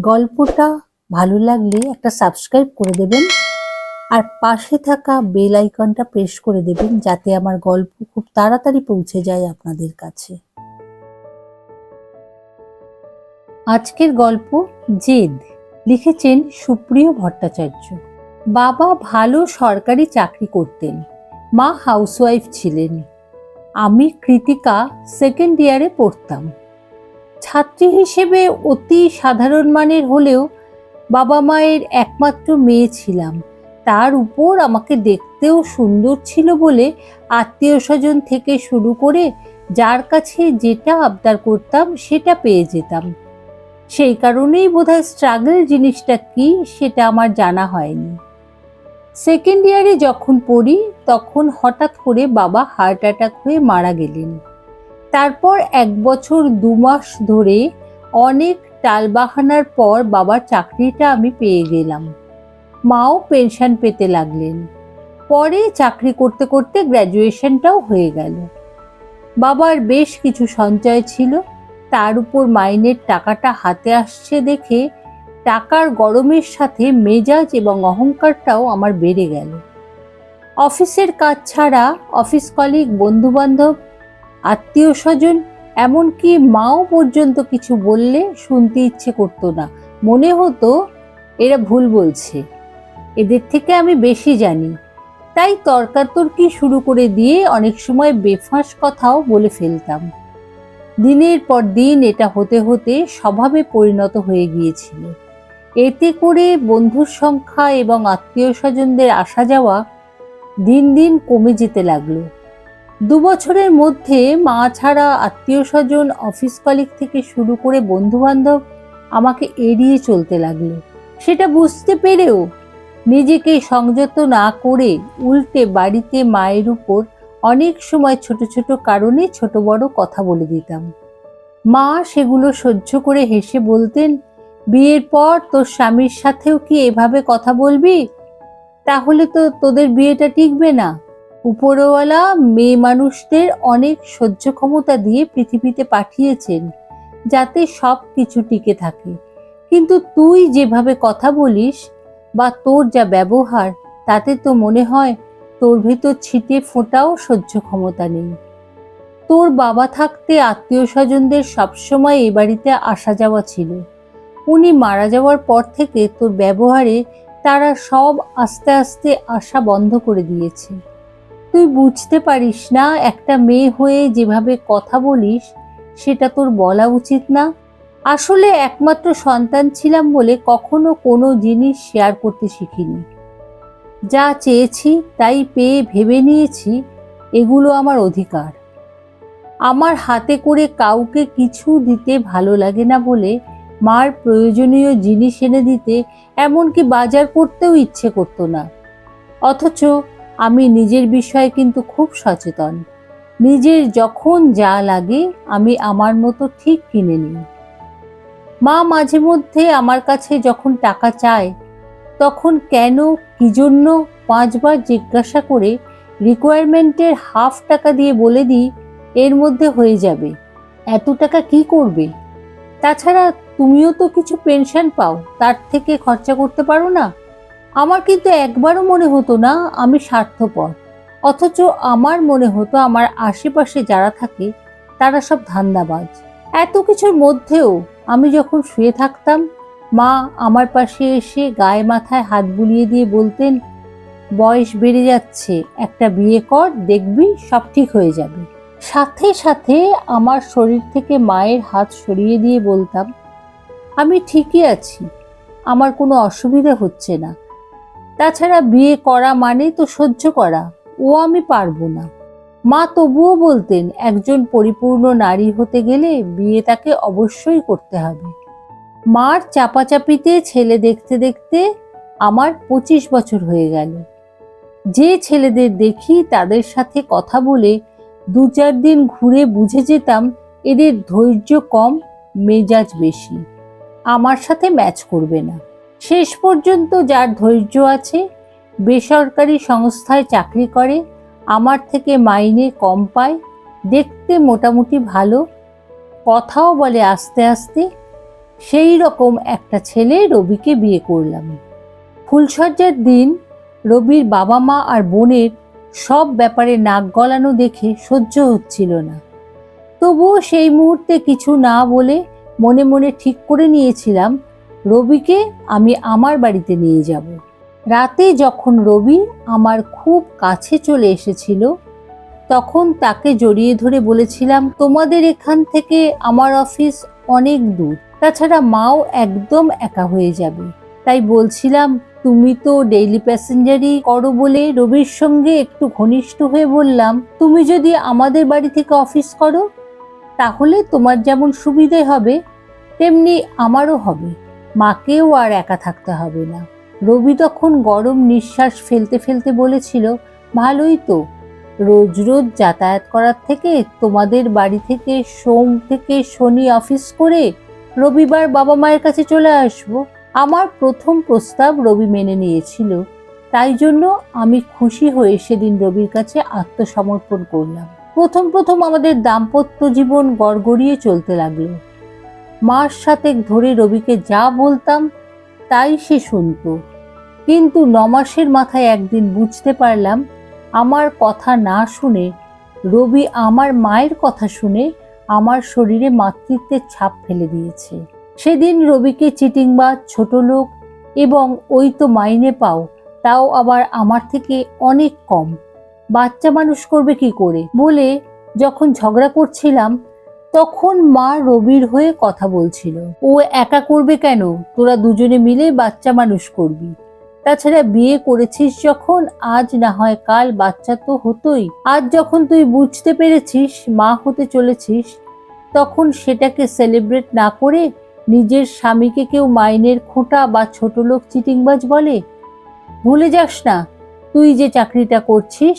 গল্পটা ভালো লাগলে একটা সাবস্ক্রাইব করে দেবেন আর পাশে থাকা বেল আইকনটা প্রেস করে দেবেন যাতে আমার গল্প খুব তাড়াতাড়ি পৌঁছে যায় আপনাদের কাছে। আজকের গল্প জেদ, লিখেছেন সুপ্রিয় ভট্টাচার্য। বাবা ভালো সরকারি চাকরি করতেন, মা হাউসওয়াইফ ছিলেন। আমি কৃতিকা সেকেন্ড ইয়ারে পড়তাম। ছাত্রী হিসেবে অতি সাধারণ মানের হলেও বাবা মায়ের একমাত্র মেয়ে ছিলাম। তার উপর আমাকে দেখতেও সুন্দর ছিল বলে আত্মীয় স্বজন থেকে শুরু করে যার কাছে যেটা আবদার করতাম সেটা পেয়ে যেতাম। সেই কারণেই বোধহয় স্ট্রাগল জিনিসটা কি সেটা আমার জানা হয়নি। সেকেন্ড ইয়ারে যখন পড়ি তখন হঠাৎ করে বাবা হার্ট অ্যাটাক হয়ে মারা গেলেন। তারপর 1 বছর 2 মাস ধরে অনেক টালবাহানার পর বাবার চাকরিটা আমি পেয়ে গেলাম। মাও পেনশন পেতে লাগলেন। পরে চাকরি করতে করতে গ্র্যাজুয়েশনটাও হয়ে গেল। বাবার বেশ কিছু সঞ্চয় ছিল, তার উপর মাইনের টাকাটা হাতে আসছে দেখে টাকার গরমের সাথে মেজাজ এবং অহংকারটাও আমার বেড়ে গেল। অফিসের কাজ ছাড়া অফিস কলিগ, বন্ধুবান্ধব, আত্মীয় স্বজন, এমনকি মাও পর্যন্ত কিছু বললে শুনতে ইচ্ছে করতো না। মনে হতো এরা ভুল বলছে, এদের থেকে আমি বেশি জানি। তাই তর্কাতর্কি শুরু করে দিয়ে অনেক সময় বেফাঁস কথাও বলে ফেলতাম। দিনের পর দিন এটা হতে হতে স্বভাবে পরিণত হয়ে গিয়েছিল। এতে করে বন্ধুর সংখ্যা এবং আত্মীয় স্বজনদের আসা যাওয়া দিন দিন কমে যেতে লাগলো। 2 বছরের মধ্যে মা ছাড়া আত্মীয় স্বজন, অফিস কলিগ থেকে শুরু করে বন্ধু বান্ধব আমাকে এড়িয়ে চলতে লাগলো। সেটা বুঝতে পেরেও নিজেকে সংযত না করে উল্টে বাড়িতে মায়ের উপর অনেক সময় ছোট ছোট কারণে ছোট বড় কথা বলে দিতাম। মা সেগুলো সহ্য করে হেসে বলতেন, বিয়ের পর তোর স্বামীর সাথেও কি এভাবে কথা বলবি? তাহলে তো তোদের বিয়েটা টিকবে না। উপরওয়ালা মেয়ে মানুষদের অনেক সহ্য ক্ষমতা দিয়ে পৃথিবীতে পাঠিয়েছেন যাতে সব কিছু টিকে থাকে, কিন্তু তুই যেভাবে কথা বলিস বা তোর যা ব্যবহার, তাতে তো মনে হয় তোর ভেতর ছিটে ফোঁটাও সহ্য ক্ষমতা নেই। তোর বাবা থাকতে আত্মীয় স্বজনদের সবসময় এই বাড়িতে আসা যাওয়া ছিল। উনি মারা যাওয়ার পর থেকে তোর ব্যবহারে তারা সব আস্তে আস্তে আসা বন্ধ করে দিয়েছে। তুই বুঝতে পারিস না একটা মেয়ে হয়ে যেভাবে কথা বলিস সেটা তোর বলা উচিত না। আসলে একমাত্র সন্তান ছিলাম বলে কখনো কোনো জিনিস শেয়ার করতে শিখিনি। যা চেয়েছি তাই পেয়ে ভেবে নিয়েছি এগুলো আমার অধিকার। আমার হাতে করে কাউকে কিছু দিতে ভালো লাগে না বলে মার প্রয়োজনীয় জিনিস এনে দিতে, এমনকি বাজার করতেও ইচ্ছে করতো না। অথচ আমি নিজের বিষয়ে কিন্তু খুব সচেতন। নিজের যখন যা লাগে আমি আমার মতো ঠিক কিনে নিই। মা মাঝে মধ্যে আমার কাছে যখন টাকা চায় তখন কেন, কি জন্য 5 বার জিজ্ঞাসা করে রিকোয়ারমেন্টের হাফ টাকা দিয়ে বলে দিই এর মধ্যে হয়ে যাবে। এত টাকা কি করবে? তাছাড়া তুমিও তো কিছু পেনশন পাও, তার থেকে খরচা করতে পারো না? আমার কিন্তু একবারও মনে হতো না আমি স্বার্থপর, অথচ আমার মনে হতো আমার আশেপাশে যারা থাকে তারা সব ধান্দাবাজ। এত কিছুর মধ্যেও আমি যখন শুয়ে থাকতাম মা আমার পাশে এসে গায়ে মাথায় হাত বুলিয়ে দিয়ে বলতেন, বয়স বেড়ে যাচ্ছে, একটা বিয়ে কর, দেখবি সব ঠিক হয়ে যাবে। সাথে সাথে আমার শরীর থেকে মায়ের হাত সরিয়ে দিয়ে বলতাম, আমি ঠিকই আছি, আমার কোনো অসুবিধা হচ্ছে না। তাছাড়া বিয়ে করা মানে তো সহ্য করা, ও আমি পারবো না। মা তবুও বলতেন একজন পরিপূর্ণ নারী হতে গেলে বিয়ে তাকে অবশ্যই করতে হবে। মার চাপাচাপিতে ছেলে দেখতে দেখতে আমার 25 বছর হয়ে গেল। যে ছেলেদের দেখি তাদের সাথে কথা বলে 2-4 দিন ঘুরে বুঝে যেতাম এদের ধৈর্য কম, মেজাজ বেশি, আমার সাথে ম্যাচ করবে না। শেষ পর্যন্ত যার ধৈর্য আছে বেসরকারি সংস্থায় চাকরি করে, আমার থেকে মাইনে কম পায়, দেখতে মোটামুটি ভালো, কথাও বলে আস্তে আস্তে, সেই রকম একটা ছেলে রবিকে বিয়ে করলাম। ফুলসজ্জার দিন রবির বাবা মা আর বোনের সব ব্যাপারে নাক গলানো দেখে সহ্য হচ্ছিল না। তবুও সেই মুহূর্তে কিছু না বলে মনে মনে ঠিক করে নিয়েছিলাম রবিকে আমি আমার বাড়িতে নিয়ে যাব। রাতে যখন রবি আমার খুব কাছে চলে এসেছিল, তখন তাকে জড়িয়ে ধরে বলেছিলাম, তোমাদের এখান থেকে আমার অফিস অনেক দূর, তাছাড়া মাও একদম একা হয়ে যাবে। তাই বলছিলাম, তুমি তো ডেইলি প্যাসেঞ্জারই করো বলে রবির সঙ্গে একটু ঘনিষ্ঠ হয়ে বললাম, তুমি যদি আমাদের বাড়ি থেকে অফিস করো তাহলে তোমার যেমন সুবিধে হবে তেমনি আমারও হবে, মাকেও আর একা থাকতে হবে না। রবি তখন গরম নিঃশ্বাস ফেলতে ফেলতে বলেছিল, ভালোই তো, রোজ রোজ যাতায়াত করার থেকে তোমাদের বাড়ি থেকে সোম থেকে শনি অফিস করে রবিবার বাবা মায়ের কাছে চলে আসবো। আমার প্রথম প্রস্তাব রবি মেনে নিয়েছিল, তাই জন্য আমি খুশি হয়ে সেদিন রবির কাছে আত্মসমর্পণ করলাম। প্রথম প্রথম আমাদের দাম্পত্য জীবন গড়গড়িয়ে চলতে লাগলো। মাস সাতেক ধরে রবিকে যা বলতাম তাই সে শুনত, কিন্তু 9 মাসের মাথায় একদিন বুঝতে পারলাম আমার কথা না শুনে রবি আমার মায়ের কথা শুনে আমার শরীরে মাতৃত্বের ছাপ ফেলে দিয়েছে। সেদিন রবিকে চিটিংবাজ, ছোট লোক এবং ওই তো মাইনে পাও, তাও আবার আমার থেকে অনেক কম, বাচ্চা মানুষ করবে কি করে বলে যখন ঝগড়া করছিলাম, তখন মা রবির হয়ে কথা বলছিল, ও একা করবে কেন, তোরা দুজনে মিলে বাচ্চা মানুষ করবি, তাছাড়া বিয়ে করেছিস যখন, আজ না হয় কাল বাচ্চা তো হতোই। আজ যখন তুই বুঝতে পেরেছিস মা হতে চলেছিস, তখন সেটাকে সেলিব্রেট না করে নিজের স্বামীকে কেউ মাইনের খোঁটা বা ছোট লোক চিটিংবাজ বলে? ভুলে যাস না, তুই যে চাকরিটা করছিস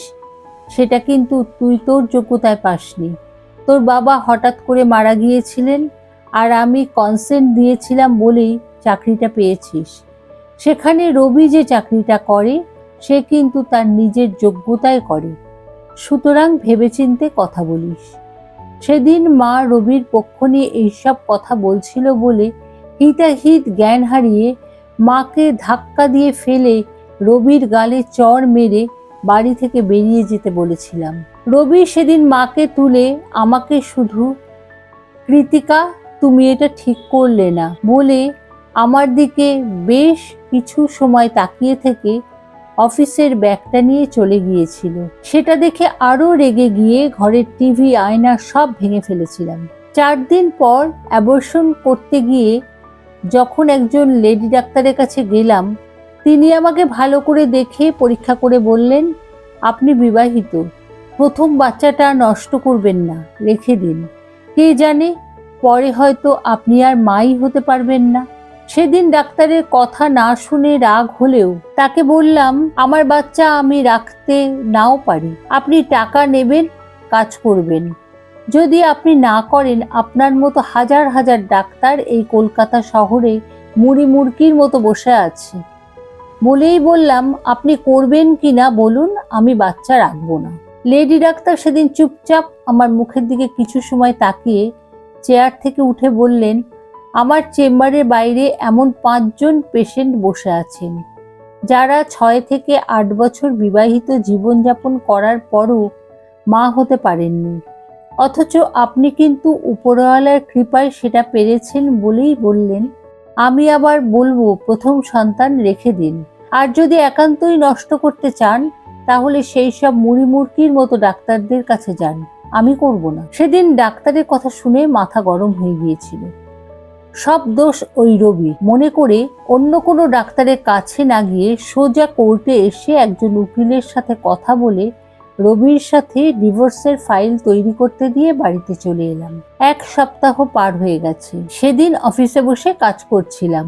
সেটা কিন্তু তুই তোর যোগ্যতায় পাসনি। তোর বাবা হঠাৎ করে মারা গিয়েছিলেন আর আমি কনসেন্ট দিয়েছিলাম বলেই চাকরিটা পেয়েছিস। সেখানে রবি যে চাকরিটা করে সে কিন্তু তার নিজের যোগ্যতায় করে, সুতরাং ভেবেচিন্তে কথা বলিস। সেদিন মা রবির পক্ষ নিয়ে এইসব কথা বলছিল বলে হিতাহিত জ্ঞান হারিয়ে মাকে ধাক্কা দিয়ে ফেলে রবির গালে চড় মেরে বাড়ি থেকে বেরিয়ে যেতে বলেছিলাম। রবি সেদিন মাকে তুলে আমাকে শুধু, কৃতিকা তুমি এটা ঠিক করলে না বলে আমার দিকে বেশ কিছু সময় তাকিয়ে থেকে অফিসের ব্যাগটা নিয়ে চলে গিয়েছিল। সেটা দেখে আরো রেগে গিয়ে ঘরের টিভি, আয়না সব ভেঙে ফেলেছিলাম। 4 দিন পর অ্যাবর্শন করতে গিয়ে যখন একজন লেডি ডাক্তারের কাছে গেলাম, তিনি আমাকে ভালো করে দেখে পরীক্ষা করে বললেন, আপনি বিবাহিত, প্রথম বাচ্চাটা নষ্ট করবেন না, রেখে দিন, কে জানে পরে হয়তো আপনি আর মাই হতে পারবেন না। সেদিন ডাক্তারের কথা না শুনে রাগ হলেও তাকে বললাম, আমার বাচ্চা আমি রাখতে নাও পারি, আপনি টাকা নেবেন, কাজ করবেন, যদি আপনি না করেন আপনার মতো হাজার হাজার ডাক্তার এই কলকাতা শহরে মুড়ি মুড়কির মতো বসে আছে। বলেই বললাম, আপনি করবেন কি না বলুন, আমি বাচ্চা রাখবো না। লেডি ডাক্তার সেদিন চুপচাপ আমার মুখের দিকে কিছু সময় তাকিয়ে চেয়ার থেকে উঠে বললেন, আমার চেম্বারের বাইরে এমন 5 জন পেশেন্ট বসে আছেন যারা 6 থেকে 8 বছর বিবাহিত জীবনযাপন করার পরও মা হতে পারেননি, অথচ আপনি কিন্তু উপরওয়ালার কৃপায় সেটা পেরেছেন বলেই বললেন, আমি আবার বলবো প্রথম সন্তান রেখে দিন, আর যদি একান্তই নষ্ট করতে চান তাহলে সেই সব মুড়ি মুড়কির মতো ডাক্তারদের কাছে যান, আমি করব না। সেদিন ডাক্তারের কথা শুনে মাথা গরম হয়ে গিয়েছিল। সব দোষ ওই রবি মনে করে অন্য কোনো ডাক্তারের কাছে না গিয়ে সোজা কোর্টে এসে একজন উকিলের সাথে কথা বলে রবির সাথে ডিভোর্সের ফাইল তৈরি করতে দিয়ে বাড়িতে চলে এলাম। 1 সপ্তাহ পার হয়ে গেছে। সেদিন অফিসে বসে কাজ করছিলাম,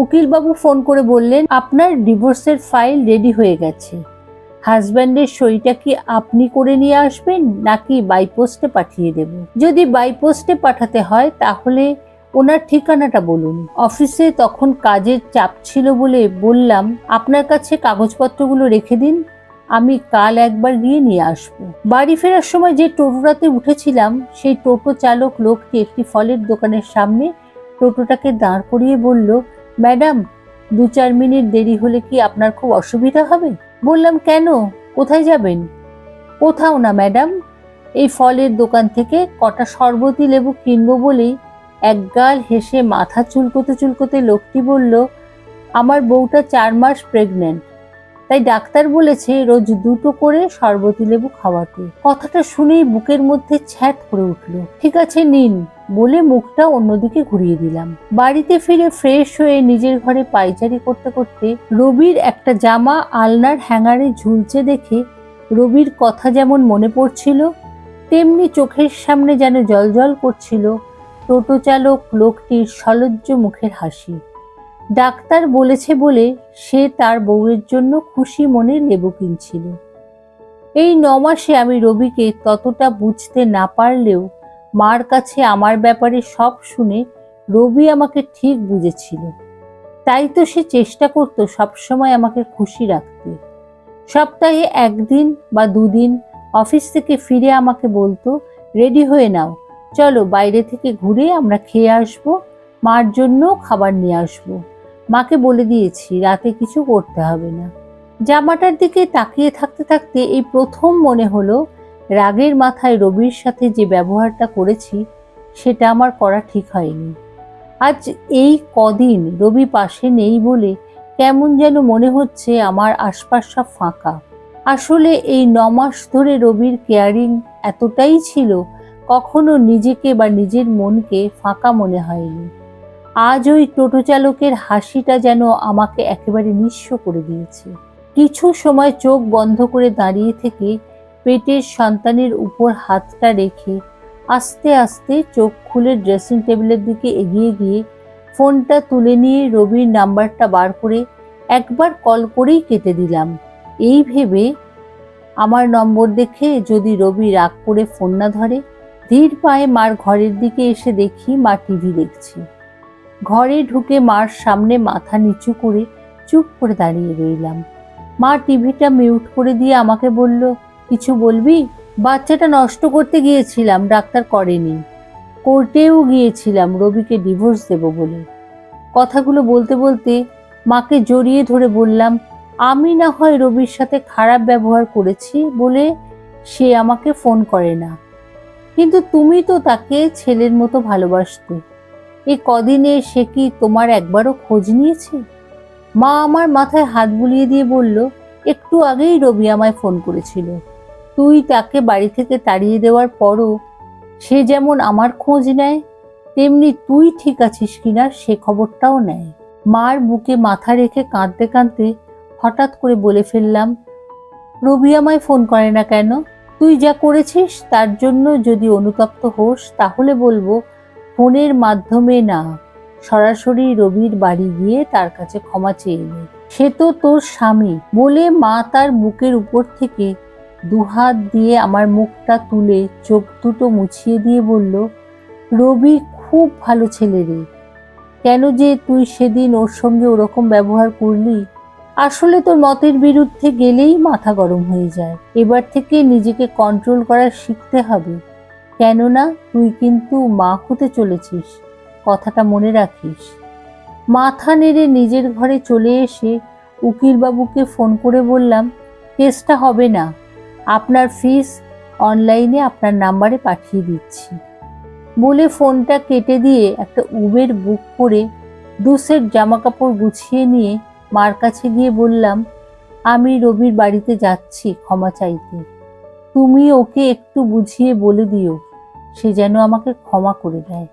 উকিলবাবু ফোন করে বললেন, আপনার ডিভোর্সের ফাইল রেডি হয়ে গেছে, হাজব্যান্ডের সইটা কি আপনি করে নিয়ে আসবেন নাকি বাইপোস্টে পাঠিয়ে দেব? যদি বাইপোস্টে পাঠাতে হয় তাহলে ওনার ঠিকানাটা বলুন। অফিসে তখন কাজের চাপ ছিল বলে বললাম, আপনার কাছে কাগজপত্রগুলো রেখে দিন, আমি কাল একবার গিয়ে নিয়ে আসবো। বাড়ি ফেরার সময় যে টোটোটাতে উঠেছিলাম সেই টোটো চালক লোকটি একটি ফলের দোকানের সামনে টোটোটাকে দাঁড় করিয়ে বলল, ম্যাডাম 2-4 মিনিট দেরি হলে কি আপনার খুব অসুবিধা হবে? বললাম, কেন, কোথায় যাবেন? কোথাও না ম্যাডাম, এই ফলের দোকান থেকে কটা শরবতি লেবু কিনবো বলেই একগাল হেসে মাথা চুলকোতে চুলকোতে লোকটি বলল, আমার বউটা 4 মাস প্রেগনেন্ট, তাই ডাক্তার বলেছে রোজ 2টো করে শরবতি লেবু খাওয়াতে। কথাটা শুনেই বুকের মধ্যে ছ্যাঁত করে উঠল। ঠিক আছে নিন বলে মুখটা অন্যদিকে ঘুরিয়ে দিলাম। বাড়িতে ফিরে ফ্রেশ হয়ে নিজের ঘরে পায়চারি করতে করতে রবির একটা জামা আলনার হ্যাঙ্গারে ঝুলছে দেখে রবির কথা যেমন মনে পড়ছিল, তেমনি চোখের সামনে যেন জলজল করছিল টোটো চালক লোকটির সলজ্জ মুখের হাসি। ডাক্তার বলেছে বলে সে তার বউয়ের জন্য খুশি মনে লেবু কিনছিল। এই 9 মাসে আমি রবিকে ততটা বুঝতে না পারলেও মার কাছে আমার ব্যাপারে সব শুনে রবি আমাকে ঠিক বুঝেছিল। তাই তো সে চেষ্টা করতো সবসময় আমাকে খুশি রাখতে। সপ্তাহে 1 দিন বা 2 দিন অফিস থেকে ফিরে আমাকে বলতো, রেডি হয়ে নাও, চলো বাইরে থেকে ঘুরে আমরা খেয়ে আসবো, মার জন্য খাবার নিয়ে আসবো। মাকে বলে দিয়েছি রাতে কিছু করতে হবে না। জামাটার দিকে তাকিয়ে থাকতে থাকতে এই প্রথম মনে হলো রাগের মাথায় রবির সাথে যে ব্যবহারটা করেছি সেটা আমার করা ঠিক হয়নি। আজ এই কদিন রবি পাশে নেই বলে কেমন যেন মনে হচ্ছে আমার আশপাশ সব ফাঁকা। আসলে এই 9 মাস ধরে রবির কেয়ারিং এতটাই ছিল, কখনো নিজেকে বা নিজের মনকে ফাঁকা মনে হয়নি। আজ ওই টোটো চালকের হাসিটা যেন আমাকে একেবারে নিঃস্ব করে দিয়েছে। কিছু সময় চোখ বন্ধ করে দাঁড়িয়ে থেকে পেটের সন্তানের উপর হাতটা রেখে আস্তে আস্তে চোখ খুলে ড্রেসিং টেবিলের দিকে এগিয়ে গিয়ে ফোনটা তুলে নিয়ে রবির নাম্বারটা বার করে একবার কল করেই কেটে দিলাম, এই ভেবে আমার নম্বর দেখে যদি রবি রাগ করে ফোন না ধরে। ধীর পায়ে মার ঘরের দিকে এসে দেখি মা টিভি দেখছে। ঘরে ঢুকে মার সামনে মাথা নিচু করে চুপ করে দাঁড়িয়ে রইলাম। মা টিভিটা মিউট করে দিয়ে আমাকে বলল, কিছু বলবি? বাচ্চাটা নষ্ট করতে গিয়েছিলাম, ডাক্তার করেনি। কোর্টেও গিয়েছিলাম রবিকে ডিভোর্স দেব বলে। কথাগুলো বলতে বলতে মাকে জড়িয়ে ধরে বললাম, আমি না হয় রবির সাথে খারাপ ব্যবহার করেছি বলে সে আমাকে ফোন করে না, কিন্তু তুমি তো তাকে ছেলের মতো ভালোবাসতে। এই কদিনে সে কি তোমার একবারও খোঁজ নিয়েছে? মা আমার মাথায় হাত বুলিয়ে দিয়ে বলল, একটু আগেই রবি আমায় ফোন করেছিল। তুই তাকে বাড়ি থেকে তাড়িয়ে দেওয়ার পরও সে যেমন আমার খোঁজ নেয়, তেমনি তুই ঠিক আছিস কিনা সে খবরটাও নেয়। মার বুকে মাথা রেখে কাঁদতে কাঁদতে হঠাৎ করে বলে ফেললাম, রবি আমায় ফোন করে না কেন? তুই যা করেছিস তার জন্য যদি অনুতপ্ত হোস তাহলে বলবো ফোনের মাধ্যমে না, সরাসরি রবির বাড়ি গিয়ে তার কাছে ক্ষমা চেয়ে নে, সে তো তোর স্বামী। বলে মা তার বুকের উপর থেকে 2 হাত দিয়ে আমার মুখটা তুলে চোখ দুটো মুছিয়ে দিয়ে বলল, রবি খুব ভালো ছেলে রে, কেন যে তুই সেদিন ওর সঙ্গে ওরকম ব্যবহার করলি? আসলে তোর মতের বিরুদ্ধে গেলেই মাথা গরম হয়ে যায়। এবার থেকে নিজেকে কন্ট্রোল করা শিখতে হবে, কেননা তুই কিন্তু মা হতে চলেছিস, কথাটা মনে রাখিস। মাথা নেড়ে নিজের ঘরে চলে এসে উকিলবাবুকে ফোন করে বললাম, কেসটা হবে না, আপনার ফিস অনলাইনে আপনার নাম্বারে পাঠিয়ে দিচ্ছি। বলে ফোনটা কেটে দিয়ে একটা উবের বুক করে 2 সেট জামা কাপড় গুছিয়ে নিয়ে মার কাছে গিয়ে বললাম, আমি রবির বাড়িতে যাচ্ছি ক্ষমা চাইতে, তুমি ওকে একটু বুঝিয়ে বলে দিও সে যেন আমাকে ক্ষমা করে দেয়।